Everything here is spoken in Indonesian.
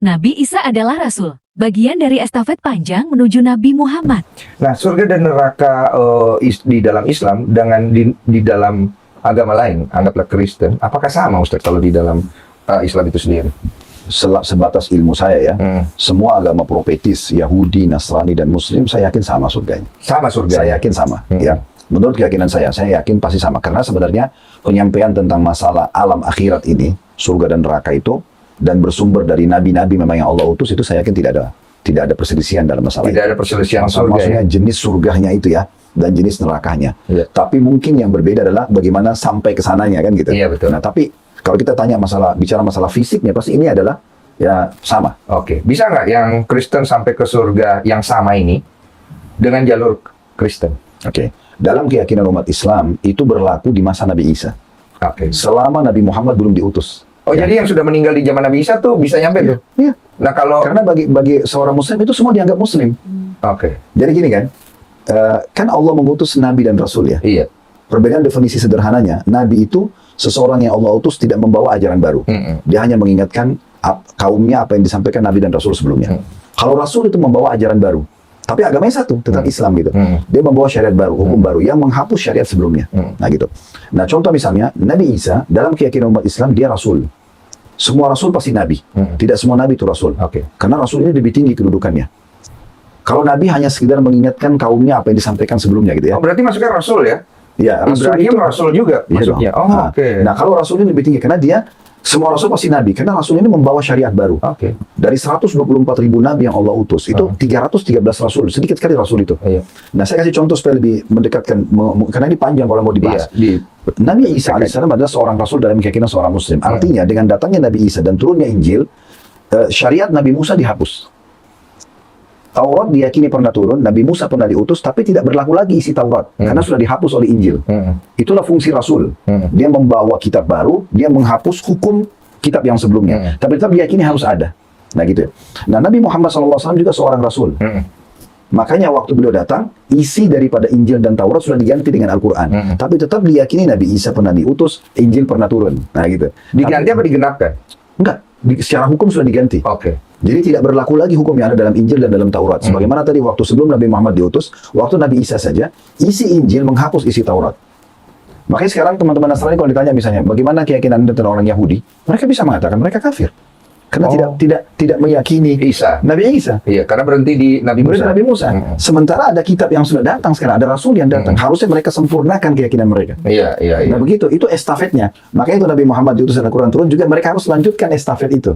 Nabi Isa adalah Rasul, bagian dari estafet panjang menuju Nabi Muhammad. Nah, surga dan neraka di dalam Islam dengan di dalam agama lain, anggaplah Kristen, apakah sama Ustaz kalau di dalam Islam itu sendiri? Sebatas ilmu saya ya, semua agama profetis, Yahudi, Nasrani, dan Muslim, saya yakin sama surganya. Sama surga? Saya yakin sama, ya. Menurut keyakinan saya yakin pasti sama. Karena sebenarnya penyampaian tentang masalah alam akhirat ini, surga dan neraka itu, dan bersumber dari nabi-nabi memang yang Allah utus, itu saya yakin tidak ada perselisihan dalam masalah Tidak itu. ada perselisihan surga, maksudnya jenis surganya itu ya, dan jenis nerakanya. Ya. Tapi mungkin yang berbeda adalah bagaimana sampai ke sananya kan gitu. Iya, betul. Nah, tapi kalau kita tanya bicara masalah fisiknya, pasti ini adalah ya sama. Oke, bisa nggak yang Kristen sampai ke surga yang sama ini dengan jalur Kristen? Oke. Dalam keyakinan umat Islam itu berlaku di masa Nabi Isa. Oke. Selama Nabi Muhammad belum diutus. Oh, jadi yang sudah meninggal di zaman Nabi Isa tuh bisa nyampe tuh? Iya. Nah, kalau... Karena bagi seorang Muslim itu semua dianggap Muslim. Oke. Jadi gini kan, kan Allah mengutus Nabi dan Rasul ya. Iya. Perbedaan definisi sederhananya, Nabi itu seseorang yang Allah utus tidak membawa ajaran baru. Dia hanya mengingatkan kaumnya apa yang disampaikan Nabi dan Rasul sebelumnya. Kalau Rasul itu membawa ajaran baru, tapi agamanya satu, tetap Islam gitu. Dia membawa syariat baru, hukum baru yang menghapus syariat sebelumnya. Nah gitu. Nah contoh misalnya, Nabi Isa dalam keyakinan umat Islam dia Rasul. Semua Rasul pasti Nabi. Tidak semua Nabi itu Rasul. Karena Rasul ini lebih tinggi kedudukannya. Kalau Nabi hanya sekedar mengingatkan kaumnya apa yang disampaikan sebelumnya gitu ya. Oh, berarti masuknya Rasul ya? Ya, Rasul Ibrahim itu Rasul juga maksudnya. dong. Oh, oke. Nah, kalau Rasul ini lebih tinggi karena dia semua Rasul pasti Nabi, karena Rasul ini membawa syariat baru. Oke. Dari 124.000 Nabi yang Allah utus, itu 313 Rasul, sedikit sekali Rasul itu. Iya. Nah, saya kasih contoh supaya lebih mendekatkan, karena ini panjang kalau mau dibahas. Nabi Isa AS adalah seorang Rasul dalam keyakinan seorang Muslim. Artinya, dengan datangnya Nabi Isa dan turunnya Injil, syariat Nabi Musa dihapus. Taurat diyakini pernah turun, Nabi Musa pernah diutus, tapi tidak berlaku lagi isi Taurat, karena sudah dihapus oleh Injil. Itulah fungsi Rasul. Dia membawa kitab baru, dia menghapus hukum kitab yang sebelumnya. Tapi tetap diyakini harus ada. Nah gitu. Nah Nabi Muhammad SAW juga seorang Rasul. Makanya waktu beliau datang, isi daripada Injil dan Taurat sudah diganti dengan Al-Quran. Tapi tetap diyakini Nabi Isa pernah diutus, Injil pernah turun. Nah gitu. Diganti apa digenapkan? Enggak. Secara hukum sudah diganti. Oke. Jadi tidak berlaku lagi hukum yang ada dalam Injil dan dalam Taurat. Sebagaimana tadi waktu sebelum Nabi Muhammad diutus, waktu Nabi Isa saja, isi Injil menghapus isi Taurat. Makanya sekarang teman-teman Nasrani kalau ditanya misalnya, bagaimana keyakinan Anda tentang orang Yahudi? Mereka bisa mengatakan mereka kafir. Karena tidak meyakini Isa. Nabi Isa. Iya, karena berhenti di Nabi Musa. Nabi Musa. Sementara ada kitab yang sudah datang sekarang, ada Rasul yang datang. Harusnya mereka sempurnakan keyakinan mereka. Iya. Nah begitu, itu estafetnya. Makanya itu Nabi Muhammad diutus dan Al-Quran turun juga, mereka harus lanjutkan estafet itu.